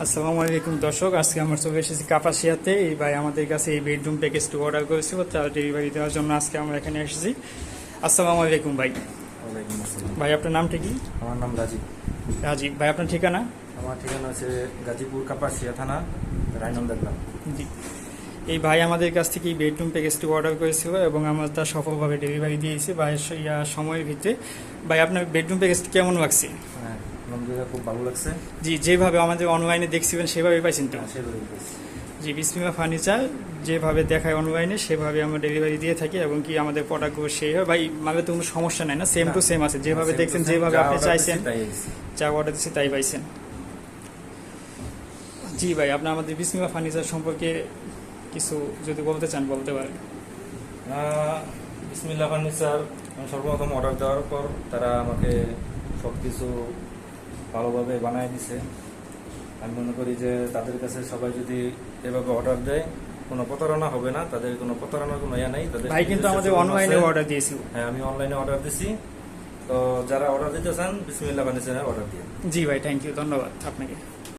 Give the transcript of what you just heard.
আসসালামু আলাইকুম দর্শক, আজকে আমরা চলে এসেছি কাপাসিয়াতে। এই ভাই আমাদের কাছে এই বেডরুম প্যাকেজটি অর্ডার করেছিল, তার ডেলিভারি দেওয়ার জন্য আজকে আমরা এখানে এসেছি। আসসালামু আলাইকুম ভাই। ওয়ালাইকুম আসসালাম। ভাই আপনার নামটা কি? আমার নাম রাজীব। রাজীব ভাই, আপনার ঠিকানা? আমার ঠিকানা আছে গাজীপুর কাপাসিয়া থানা, রায়নন্দা গ্রাম। জি। এই ভাই আমাদের কাছ থেকে এই বেডরুম প্যাকেজটি অর্ডার করেছিল এবং আমরা তা সফলভাবে ডেলিভারি দিয়েছি ভাইয়ের সময়ের ভিতরে। ভাই আপনার বেডরুম প্যাকেজটি কেমন লাগছে? হ্যাঁ, আলহামদুলিল্লাহ খুব ভালো লাগছে। জি, যেভাবে আমাদের অনলাইনে দেখছিলেন সেভাবে পাইছেন তো? সেভাবেই পেয়েছি। জি, বিসমিল্লাহ ফার্নিচার যেভাবে দেখায় অনলাইনে সেভাবে আমরা ডেলিভারি দিয়ে থাকি এবং কি আমাদের প্রোডাক্টগুলো সেই হয়। ভাই মানে তো কোনো সমস্যা নাই না? সেম টু সেম আছে, যেভাবে Same to দেখছেন same, যেভাবে যা আপনি order চাইছেন, দিছি তাই হয়েছে। যা অর্ডার দিচ্ছি তাই পাইছেন। জি ভাই, আপনি আমাদের বিসমিল্লাহ ফার্নিচার সম্পর্কে কিছু যদি বলতে চান বলতে পারেন। বিসমিল্লাহ ফার্নিচার, আমি সর্বপ্রথম অর্ডার দেওয়ার পর তারা আমাকে সব কিছু ভালোভাবে বানায় দিছে। আমি মনে করি যে তাদের কাছে সবাই যদি এভাবে অর্ডার দেয় কোনো প্রতারণা হবে না, তাদের কোনো প্রতারণার কোনো ইয়ে নেই। তাদের ভাই কিন্তু আমাদের অনলাইনে অর্ডার দিয়েছিল। হ্যাঁ, আমি অনলাইনে অর্ডার দিছি। তো যারা অর্ডার দিতে চান বিসমিল্লাহ ফার্নিচারে অর্ডার দিয়ে। জি ভাই, থ্যাংক ইউ, ধন্যবাদ আপনাকে।